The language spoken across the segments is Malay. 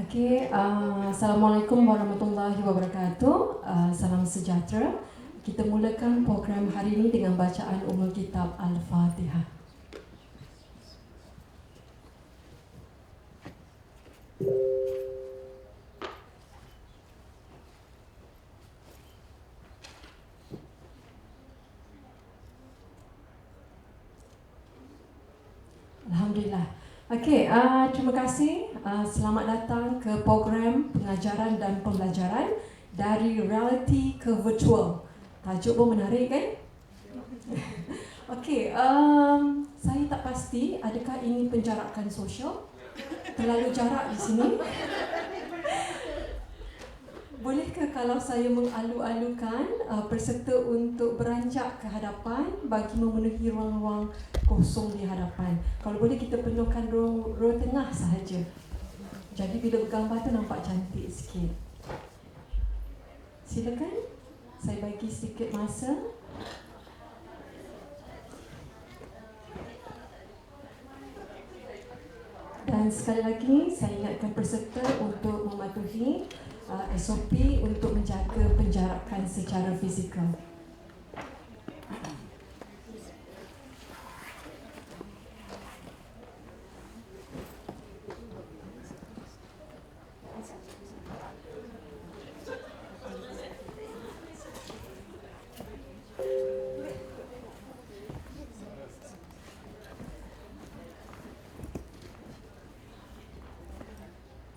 Okay, Assalamualaikum warahmatullahi wabarakatuh. Salam sejahtera. Kita mulakan program hari ini dengan bacaan Ummul Kitab Al-Fatihah. Alhamdulillah. Okey, terima kasih. Selamat datang ke program pengajaran dan pembelajaran dari reality ke virtual. Tajuk pun menarik kan? Okey, saya tak pasti adakah ini penjarakan sosial? Terlalu jarak di sini. Bolehkah kalau saya mengalu-alukan peserta untuk beranjak ke hadapan bagi memenuhi ruang-ruang kosong di hadapan. Kalau boleh kita penuhkan row tengah sahaja. Jadi bila bergambar tu nampak cantik sikit. Silakan. Saya bagi sedikit masa. Dan sekali lagi saya ingatkan peserta untuk mematuhi SOP untuk menjaga penjarakan secara fizikal.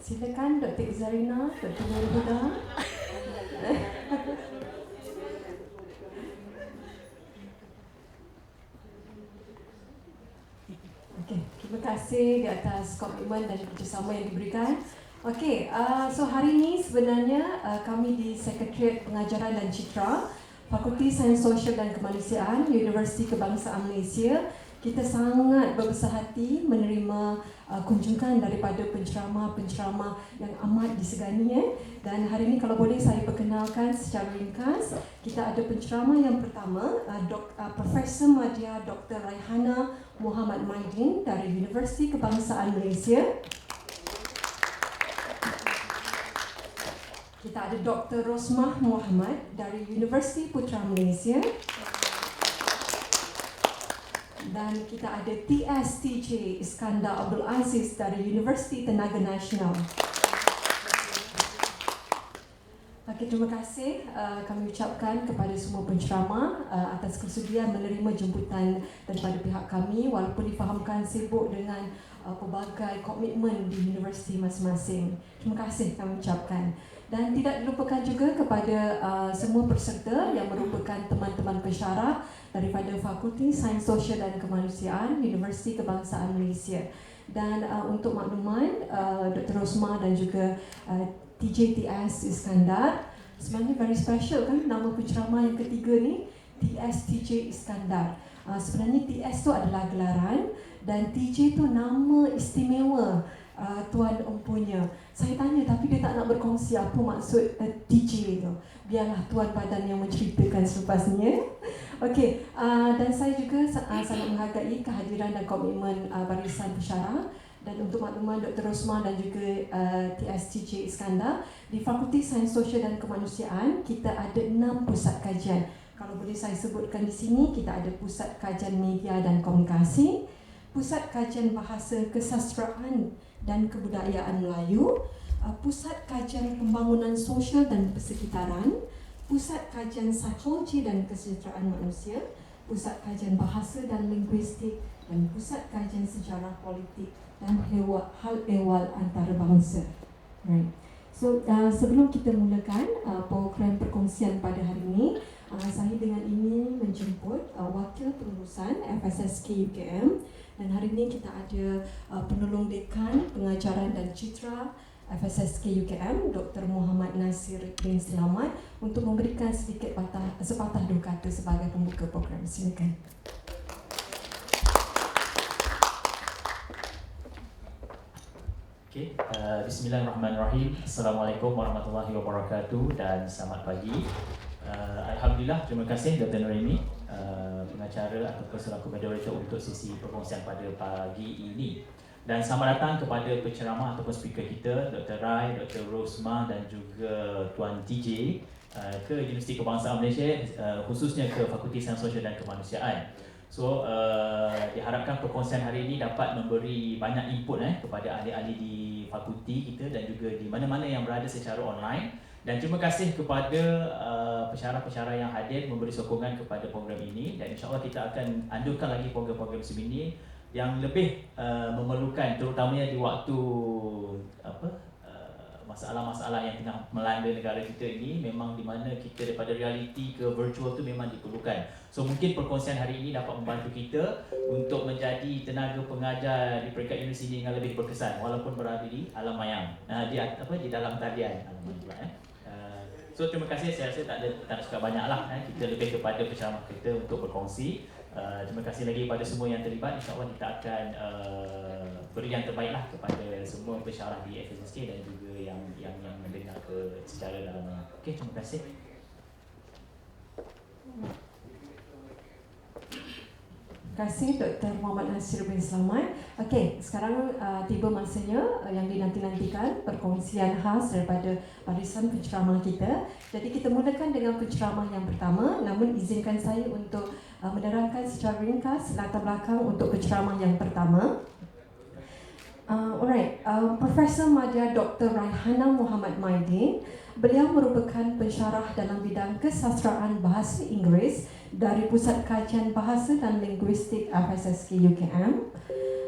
Silakan Dr. Zarina, Dr. Nurhuda. Okey, terima kasih di atas komitmen dan kerjasama yang diberikan. Okey, so hari ini sebenarnya kami di Sekretariat Pengajaran dan Citra Fakulti Sains Sosial dan Kemanusiaan Universiti Kebangsaan Malaysia, kita sangat berbesar hati menerima kunjungan daripada penceramah-penceramah yang amat disegani. Dan hari ini kalau boleh saya perkenalkan secara ringkas, kita ada penceramah yang pertama, Profesor Madya Dr. Raihana Muhammad Maidin dari Universiti Kebangsaan Malaysia. Kita ada Dr. Rosmah Muhammad dari Universiti Putra Malaysia. Dan kita ada TSTJ Iskandar Abdul Aziz dari Universiti Tenaga Nasional. Okey, terima kasih kami ucapkan kepada semua penceramah atas kesudian menerima jemputan daripada pihak kami walaupun difahamkan sibuk dengan pelbagai komitmen di universiti masing-masing. Terima kasih kami ucapkan. Dan tidak dilupakan juga kepada semua peserta yang merupakan teman-teman pensyarah daripada Fakulti Sains Sosial dan Kemanusiaan Universiti Kebangsaan Malaysia. Dan untuk makluman, Dr. Rosmah dan juga TJTS Iskandar, sebenarnya very special kan nama penceramah yang ketiga ni, TSTJ Iskandar. Sebenarnya TS tu adalah gelaran dan TJ tu nama istimewa tuan empunya. Saya tanya tapi dia tak nak berkongsi apa maksud DJ itu. Biarlah tuan badan yang menceritakan selepasnya. Okey, dan saya juga sangat menghargai kehadiran dan komitmen Barisan Pensyarah. Dan untuk makluman Dr. Rosmah dan juga TSTJ Iskandar, di Fakulti Sains Sosial dan Kemanusiaan kita ada 6 pusat kajian. Kalau boleh saya sebutkan di sini, kita ada Pusat Kajian Media dan Komunikasi, Pusat Kajian Bahasa Kesastraan dan Kebudayaan Melayu, Pusat Kajian Pembangunan Sosial dan Persekitaran, Pusat Kajian Psikologi dan Kesejahteraan Manusia, Pusat Kajian Bahasa dan Linguistik, dan Pusat Kajian Sejarah Politik dan Hal Ehwal Antarabangsa. Right. So sebelum kita mulakan program perkongsian pada hari ini, saya dengan ini menjemput Wakil Pengurusan FSSK UKM, dan hari ini kita ada Penolong Dekan Pengajaran dan Citra FSSK UKM, Dr. Muhammad Nasir bin Selamat, untuk memberikan sedikit sepatah dua kata sebagai pembuka program. Silakan. Okay. Bismillahirrahmanirrahim. Assalamualaikum warahmatullahi wabarakatuh dan selamat pagi. Alhamdulillah, terima kasih Dr. Nuraini, pengacara atau selaku moderator untuk sesi perkongsian pada pagi ini. Dan selamat datang kepada penceramah ataupun speaker kita, Dr. Rai, Dr. Rosmah dan juga Tuan TJ ke Universiti Kebangsaan Malaysia, khususnya ke Fakulti Sains Sosial dan Kemanusiaan. So, diharapkan perkongsian hari ini dapat memberi banyak input kepada ahli-ahli di fakulti kita dan juga di mana-mana yang berada secara online. Dan terima kasih kepada pensyarah-pensyarah yang hadir memberi sokongan kepada program ini, dan insya-Allah kita akan anjurkan lagi program-program macam ini yang lebih memerlukan, terutamanya di waktu masalah-masalah yang tengah melanda negara kita ini, memang di mana kita daripada realiti ke virtual tu memang diperlukan. So mungkin perkongsian hari ini dapat membantu kita untuk menjadi tenaga pengajar di peringkat universiti dengan lebih berkesan walaupun berada di alam mayang, di dalam talian alam mayang pula. So terima kasih, saya rasa tak ada cakap banyaklah, kita lebih kepada penceramah kita untuk berkongsi. Terima kasih lagi kepada semua yang terlibat. InsyaAllah kita akan beri yang terbaiklah kepada semua pensyarah di FSSK dan juga yang mendengar secara dalam. Okey, terima kasih. Terima kasih Dr. Muhammad Nasir bin Selamat. Okey, sekarang tiba masanya yang dinanti-nantikan, perkongsian khas daripada barisan penceramah kita. Jadi kita mulakan dengan penceramah yang pertama, namun izinkan saya untuk menerangkan secara ringkas latar belakang untuk penceramah yang pertama. Profesor Madya Dr. Raihana Muhammad Maidin. Beliau merupakan pensyarah dalam bidang kesastraan bahasa Inggeris dari Pusat Kajian Bahasa dan Linguistik FSSK UKM.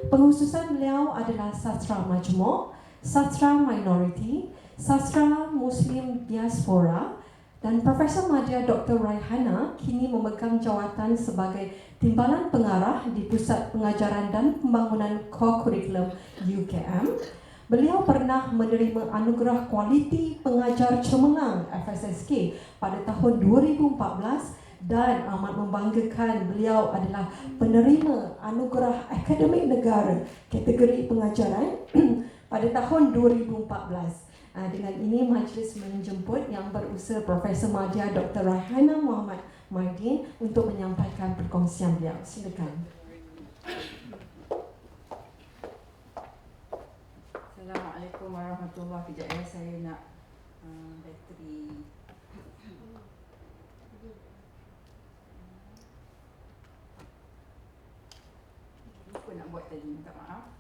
Pengkhususan beliau adalah sastra majmuk, sastra minoriti, sastra Muslim diaspora, dan Profesor Madya Dr. Raihana kini memegang jawatan sebagai Timbalan Pengarah di Pusat Pengajaran dan Pembangunan Core Curriculum UKM. Beliau pernah menerima anugerah kualiti pengajar cemerlang FSSK pada tahun 2014 dan amat membanggakan beliau adalah penerima anugerah Akademik Negara kategori pengajaran pada tahun 2014. Dengan ini majlis menjemput Yang Berusaha Profesor Madya Dr. Raihana Muhammad Maidin untuk menyampaikan perkongsian beliau. Silakan. Assalamualaikum warahmatullahi wabarakatuh. Kejap ya, saya nak bateri. Lupa nak buat tadi, minta maaf.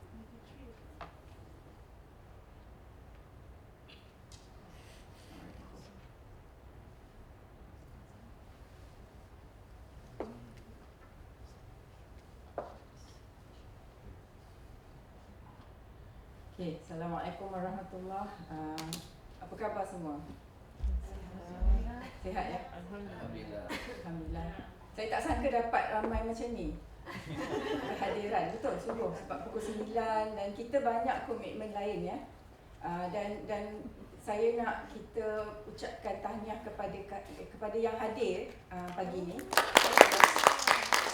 Okay, Assalamualaikum warahmatullahi wabarakatuh. Apa khabar semua? Sihat ya? Alhamdulillah. Alhamdulillah. Saya tak sangka dapat ramai macam ni kehadiran, betul, sungguh. Sebab pukul 9 dan kita banyak komitmen lain ya. Dan saya nak kita ucapkan tahniah kepada yang hadir pagi ni.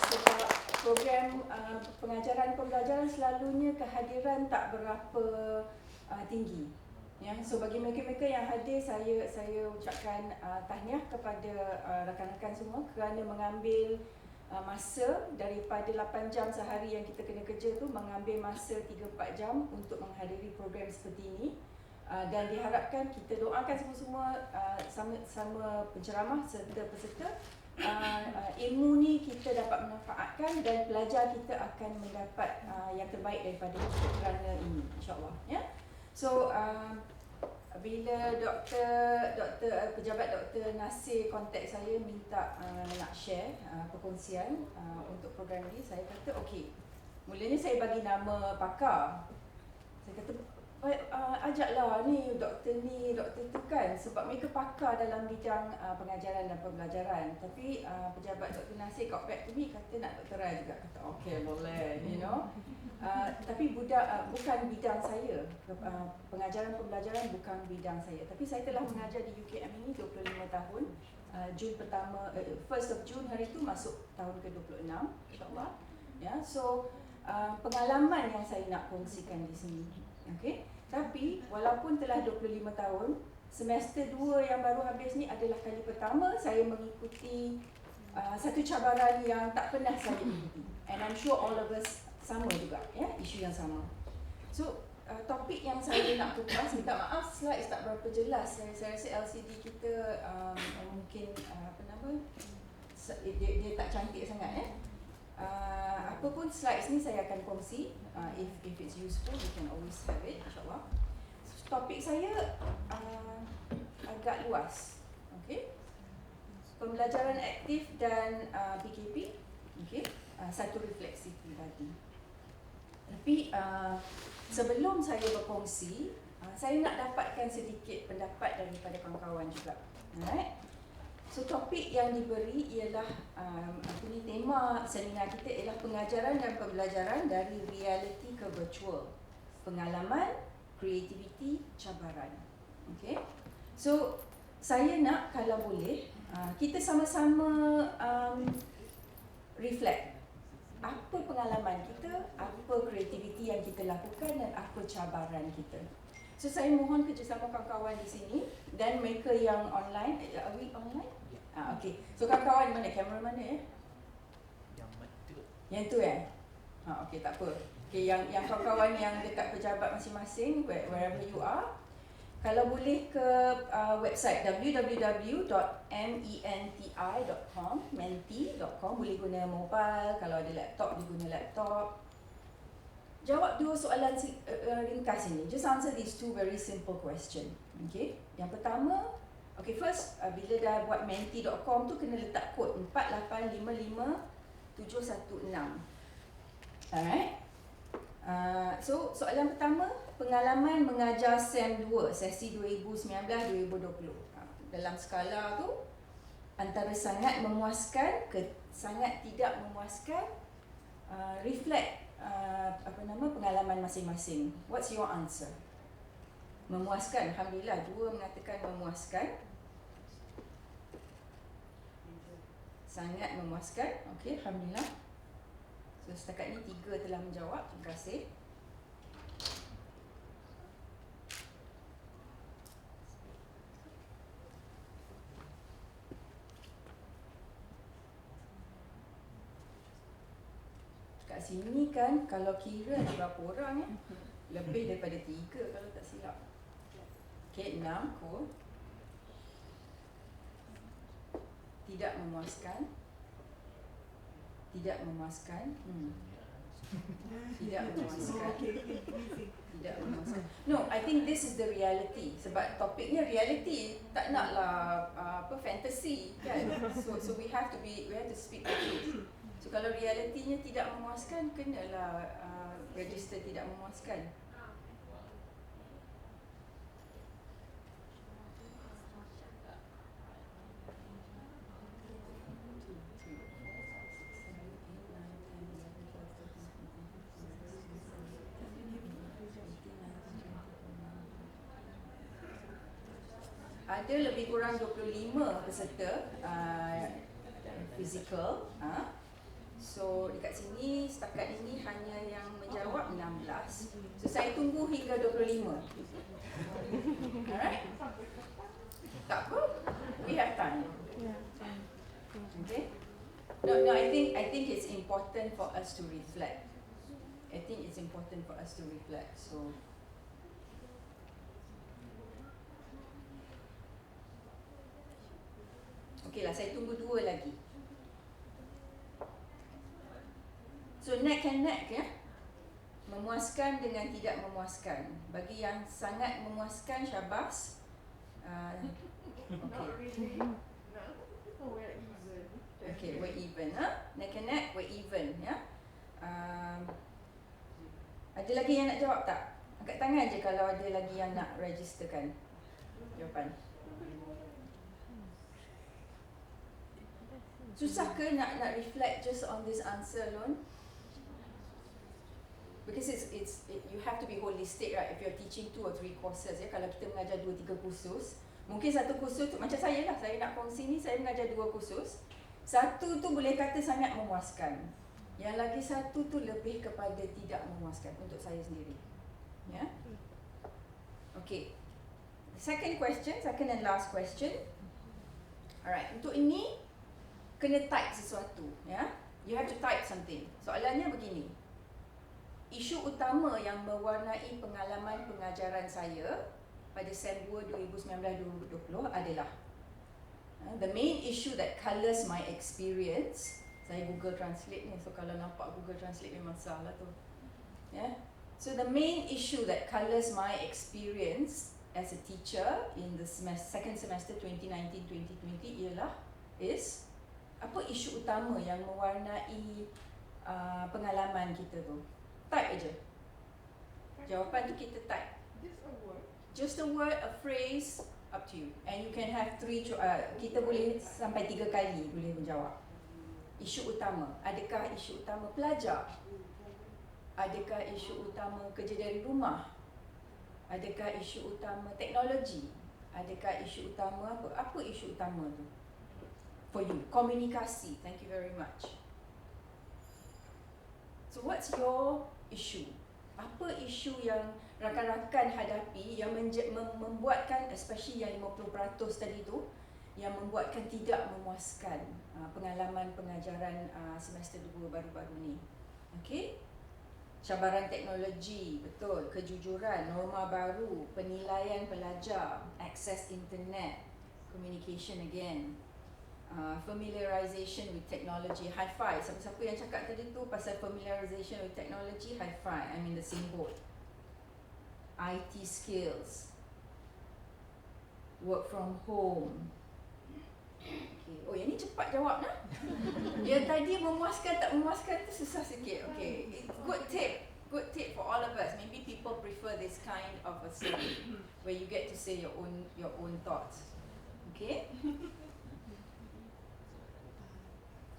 Sebab program pengajaran pembelajaran selalunya kehadiran tak berapa tinggi. Ya, so bagi mereka-mereka yang hadir, saya ucapkan tahniah kepada rakan-rakan semua kerana mengambil masa daripada 8 jam sehari yang kita kena kerja tu, mengambil masa 3-4 jam untuk menghadiri program seperti ini. Dan diharapkan kita doakan semua-semua sama penceramah serta peserta, ilmu ni kita dapat memanfaatkan dan pelajar kita akan mendapat yang terbaik daripada kerana ini, insyaAllah. Ya? So, bila pejabat Dr. Nasir kontak saya minta nak share perkongsian untuk program ini, saya kata okey. Mulanya saya bagi nama pakar. Saya kata ajaklah ni doktor tu kan, sebab mereka pakar dalam bidang pengajaran dan pembelajaran. Tapi pejabat Dr. Nasir got back to me, kata nak doktoral juga. Kata okey, boleh, you know. Tapi bukan bidang saya, pengajaran pembelajaran bukan bidang saya. Tapi saya telah mengajar di UKM ini 25 tahun. Jun pertama, 1st of June hari itu masuk tahun ke-26, insyaAllah. Ya, so pengalaman yang saya nak kongsikan di sini. Okay? Tapi walaupun telah 25 tahun, semester 2 yang baru habis ni adalah kali pertama saya mengikuti satu cabaran yang tak pernah saya ikuti. And I'm sure all of us sama juga, ya, isu yang sama. So topik yang saya nak kupas, minta maaf slides tak berapa jelas. Saya rasa LCD kita mungkin dia tak cantik sangat. Apa pun slides ni saya akan kongsi. If it's useful, you can always have it, insyaAllah. Topik saya agak luas. Okay? Pembelajaran aktif dan PKP. Okay? Satu refleksi pribadi. Tapi sebelum saya berkongsi, saya nak dapatkan sedikit pendapat daripada kawan-kawan juga. Alright? So topik yang diberi ialah tema seminar kita ialah pengajaran dan pembelajaran dari realiti ke virtual. Pengalaman, kreativiti, cabaran. Okay? So saya nak, kalau boleh, kita sama-sama reflect. Apa pengalaman kita, apa kreativiti yang kita lakukan dan apa cabaran kita. So saya mohon kerjasama kawan-kawan di sini dan mereka yang online. Are we online? Okay. So kawan-kawan mana? Kamera mana ya? Yang tu ya? Okay, tak apa. Okay, yang kawan-kawan yang dekat pejabat masing-masing, wherever you are, kalau boleh ke website www.menti.com, menti.com, boleh guna mobile, kalau ada laptop boleh guna laptop. Jawab 2 soalan ringkas ini. Just answer these 2 very simple question. Okay? Yang pertama, okay, first, bila dah buat menti.com tu kena letak kod 4855716. Alright? So, soalan pertama, pengalaman mengajar SEM 2, sesi 2019-2020. Dalam skala tu, antara sangat memuaskan ke sangat tidak memuaskan, reflect pengalaman masing-masing. What's your answer? Memuaskan, alhamdulillah, 2 mengatakan memuaskan. Sangat memuaskan, okey, alhamdulillah. So setakat ni 3 telah menjawab, terima kasih. Kat sini kan, kalau kira ada berapa orang ya? Lebih daripada 3 kalau tak silap. Okay, 6, cool. Tidak memuaskan. Tidak memuaskan. Tidak memuaskan. Tidak memuaskan. No, I think this is the reality. Sebab topiknya reality, tak naklah fantasy kan. So we have to speak the truth. So kalau realitinya tidak memuaskan, kenalah register tidak memuaskan. Ada lebih kurang 25 peserta fizikal. So dekat sini setakat ini hanya yang menjawab 16. So saya tunggu hingga 25. Alright? Tak apa. We have time. Okay? No, I think it's important for us to reflect. I think it's important for us to reflect. So okay lah, saya tunggu 2 lagi. So neck and neck ya. Memuaskan dengan tidak memuaskan. Bagi yang sangat memuaskan, syabas. Okay, we're even. Neck and neck, we're even ya. Ada lagi yang nak jawab tak? Angkat tangan je kalau ada lagi yang nak registerkan jawapan. Susah ke nak reflect just on this answer alone? Because you have to be holistic, right? If you're teaching 2 or 3 courses ya, kalau kita mengajar 2-3 kursus, mungkin satu kursus tu macam saya lah, saya nak kongsi ni, saya mengajar 2 kursus. Satu tu boleh kata sangat memuaskan. Yang lagi satu tu lebih kepada tidak memuaskan untuk saya sendiri. Ya. Okay. Second and last question. Alright, untuk ini kena type sesuatu, ya. You have to type something. Soalannya begini. Isu utama yang mewarnai pengalaman pengajaran saya pada SEM 2 2019-2020 adalah the main issue that colours my experience. Saya Google Translate ni, so kalau nampak Google Translate memang salah tu. Yeah. So the main issue that colours my experience as a teacher in the second semester 2019-2020 is apa isu utama yang mewarnai pengalaman kita tu. Type aja. Jawapan tu kita type. Just a word, a phrase, up to you. And you can have 3 kita boleh sampai 3 kali boleh menjawab. Isu utama. Adakah isu utama pelajar? Adakah isu utama kerja dari rumah? Adakah isu utama teknologi? Adakah isu utama apa? Apa isu utama tu? For you, komunikasi. Thank you very much. So what's your issue? Apa isu yang rakan-rakan hadapi yang membuatkan, especially yang 50% tadi tu, yang membuatkan tidak memuaskan pengalaman pengajaran semester 2 baru-baru ni? Okay? Cabaran teknologi, betul. Kejujuran, norma baru, penilaian pelajar, akses internet, communication again. Familiarization with technology, high five. Siapa-siapa yang cakap tadi tu pasal familiarization with technology, high five. I'm in the same boat. IT skills, work from home. Okay. Oh, yang ni cepat jawab nah. Yang tadi memuaskan tak memuaskan tu susah sikit. Okay, good tip for all of us. Maybe people prefer this kind of a story where you get to say your own thoughts. Okay.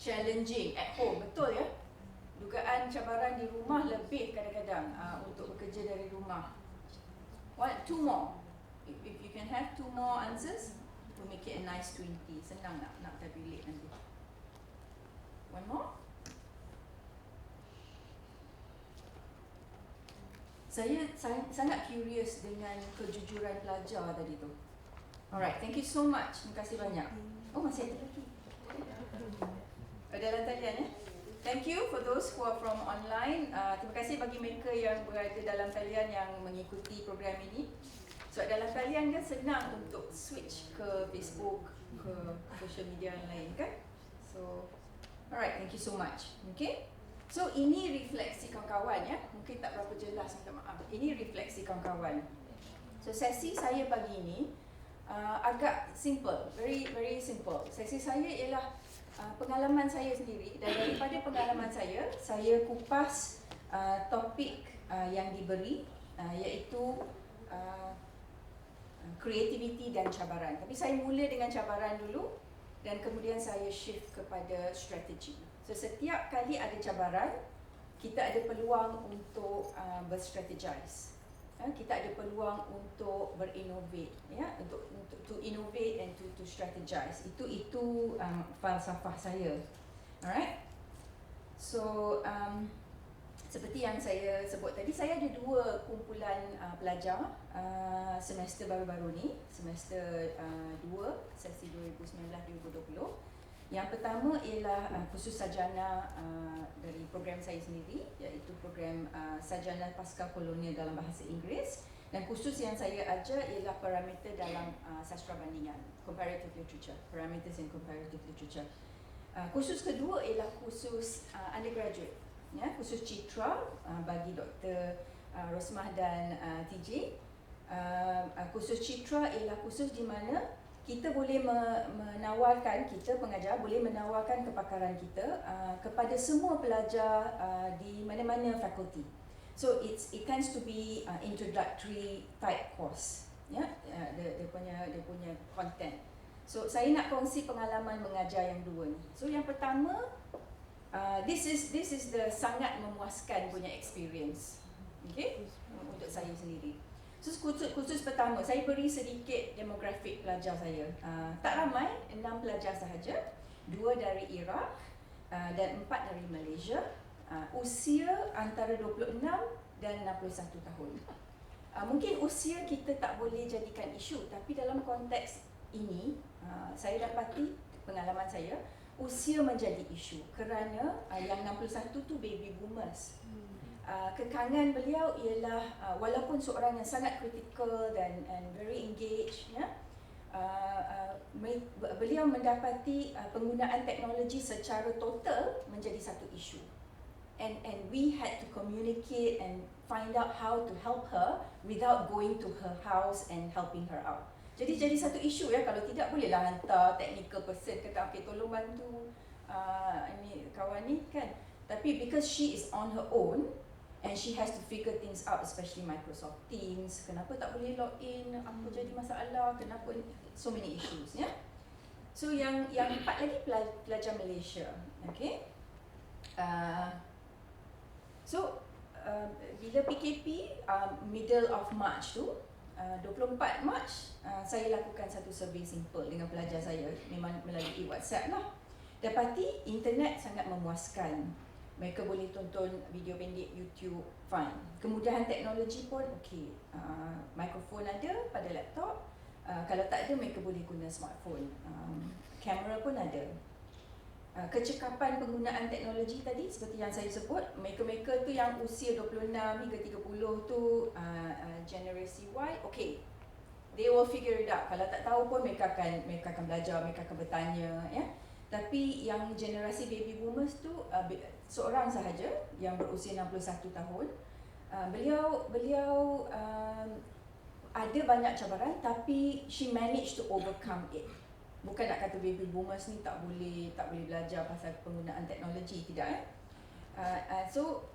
Challenging at home, betul ya. Dugaan cabaran di rumah lebih kadang-kadang untuk bekerja dari rumah. 2 more. If you can have 2 more answers, we'll make it a nice 20. Senang nak tabulate nanti. 1 more. Saya sangat curious dengan kejujuran pelajar tadi tu. Alright, thank you so much. Terima kasih banyak. Oh, masih ada lagi. Dalam talian ya. Thank you for those who are from online. Terima kasih bagi mereka yang berada dalam talian yang mengikuti program ini. So dalam talian kan senang untuk switch ke Facebook, ke social media yang lain kan. So alright, thank you so much. Okay. So ini refleksi kawan-kawan ya. Mungkin tak berapa jelas, minta maaf. Ini refleksi kawan-kawan. So sesi saya pagi ini agak simple, very simple. Sesi saya ialah pengalaman saya sendiri, dan daripada pengalaman saya kupas topik yang diberi, iaitu kreativiti dan cabaran. Tapi saya mula dengan cabaran dulu dan kemudian saya shift kepada strategi. So setiap kali ada cabaran, kita ada peluang untuk berstrategize. Kita ada peluang untuk berinnovate, ya, untuk to innovate and to strategize. Itu falsafah saya. Alright. So seperti yang saya sebut tadi, saya ada 2 kumpulan pelajar semester baru-baru ni, semester 2, sesi 2019-2020. Yang pertama ialah khusus sarjana dari program saya sendiri, iaitu program sarjana pasca kolonial dalam bahasa Inggeris, dan khusus yang saya ajar ialah parameter dalam sastra bandingan, comparative literature, parameters in comparative literature. Khusus kedua ialah khusus undergraduate, ya, khusus citra bagi Dr. Rosmah dan TJ. Khusus citra ialah khusus di mana kita boleh menawarkan, kita pengajar boleh menawarkan kepakaran kita kepada semua pelajar di mana-mana fakulti. So it tends to be introductory type course, ya, dia punya content. So saya nak kongsi pengalaman mengajar yang 2 ni. So yang pertama, this is the sangat memuaskan punya experience, okay, untuk saya sendiri. So khusus pertama, saya beri sedikit demografik pelajar saya. Tak ramai, 6 pelajar sahaja, 2 dari Iraq dan 4 dari Malaysia. Usia antara 26 dan 61 tahun. Mungkin usia kita tak boleh jadikan isu, tapi dalam konteks ini, saya dapati pengalaman saya, usia menjadi isu kerana yang 61 tu baby boomers. Kekangan beliau ialah walaupun seorang yang sangat kritikal dan very engaged, ya, beliau mendapati penggunaan teknologi secara total menjadi satu isu. And we had to communicate and find out how to help her without going to her house and helping her out. Jadi satu isu, ya, kalau tidak bolehlah hantar technical person kata okey tolong bantu ini kawan ni kan. Tapi because she is on her own and she has to figure things out, especially Microsoft Teams, kenapa tak boleh log in, apa jadi masalah, kenapa, so many issues, ya. So yang 4 lagi pelajar Malaysia, okay. Bila PKP middle of March tu, 24 March saya lakukan satu survey simple dengan pelajar saya, memang melalui WhatsApp lah. Dapati internet sangat memuaskan. Mereka boleh tonton video pendek YouTube, fine. Kemudahan teknologi pun okey. Mikrofon ada pada laptop. Kalau tak ada, mereka boleh guna smartphone. Kamera pun ada. Kecekapan penggunaan teknologi tadi seperti yang saya sebut, mereka tu yang usia 26 hingga 30 tu generasi Y, okay, they will figure it out. Kalau tak tahu pun mereka akan belajar, mereka akan bertanya, ya. Tapi yang generasi baby boomers tu seorang sahaja yang berusia 61 tahun. Beliau ada banyak cabaran, tapi she managed to overcome it. Bukan nak kata baby boomers ni tak boleh belajar pasal penggunaan teknologi, tidak, ya. So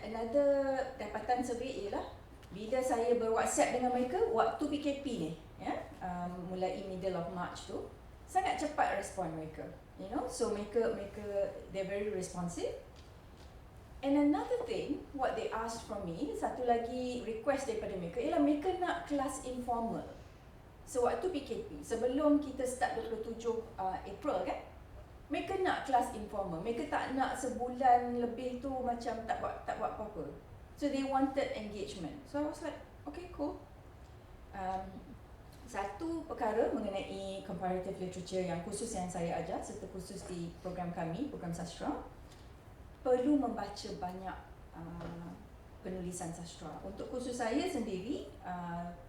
another dapatan survey ialah bila saya ber-WhatsApp dengan mereka waktu PKP ni, ya, mulai middle of March tu, sangat cepat respon mereka, you know. So mereka they're very responsive. And another thing, what they asked from me, satu lagi request daripada mereka ialah mereka nak kelas informal. So waktu PKP, sebelum kita start 27 April kan, mereka nak kelas informal. Mereka tak nak sebulan lebih tu macam tak buat apa-apa. So they wanted engagement. So I was like, okay, cool. Satu perkara mengenai comparative literature yang khusus yang saya ajar, serta khusus di program kami, program sastra, perlu membaca banyak penulisan sastra. Untuk khusus saya sendiri,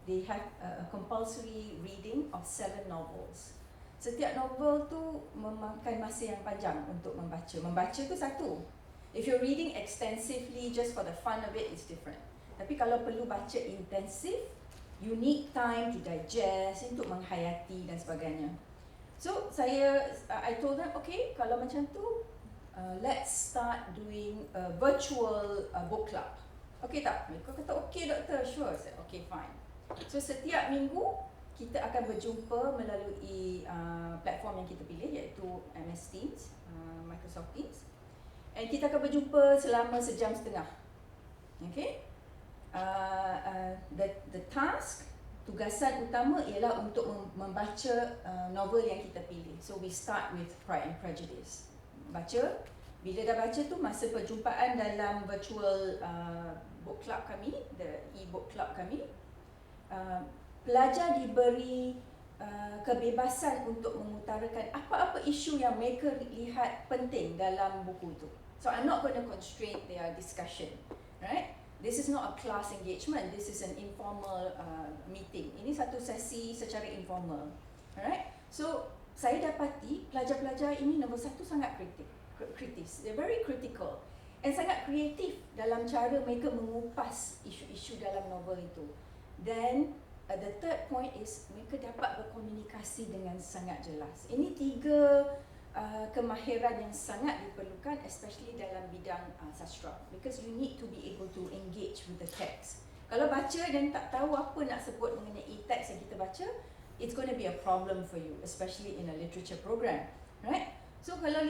they have a compulsory reading of 7 novels. Setiap novel tu memakan masa yang panjang untuk membaca. Membaca tu satu. If you're reading extensively just for the fun of it, it's different. Tapi kalau perlu baca intensif, you need time to digest, untuk menghayati dan sebagainya. So I told them, okay, kalau macam tu, let's start doing a virtual book club. Okay tak? Mereka kata, okay doktor, sure. I said, okay, fine. So setiap minggu, kita akan berjumpa melalui platform yang kita pilih, iaitu MS Teams, Microsoft Teams. And kita akan berjumpa selama sejam setengah. Okay? The task, tugasan utama ialah untuk membaca novel yang kita pilih. So we start with Pride and Prejudice. Baca, Bila dah baca tu, masa perjumpaan dalam virtual book club kami, the e-book club kami, pelajar diberi kebebasan untuk mengutarakan apa-apa isu yang mereka lihat penting dalam buku tu. So I'm not going to constrain their discussion, right? This is not a class engagement, this is an informal meeting. Ini satu sesi secara informal, alright? So saya dapati pelajar-pelajar ini nombor satu sangat kritis. They're very critical and sangat kreatif dalam cara mereka mengupas isu-isu dalam novel itu. Then the third point is mereka dapat berkomunikasi dengan sangat jelas. Ini 3 kemahiran yang sangat diperlukan, especially dalam bidang sastra, because you need to be able to engage with the text. Kalau baca dan tak tahu apa nak sebut mengenai teks yang kita baca, it's going to be a problem for you, especially in a literature program, right? So kalau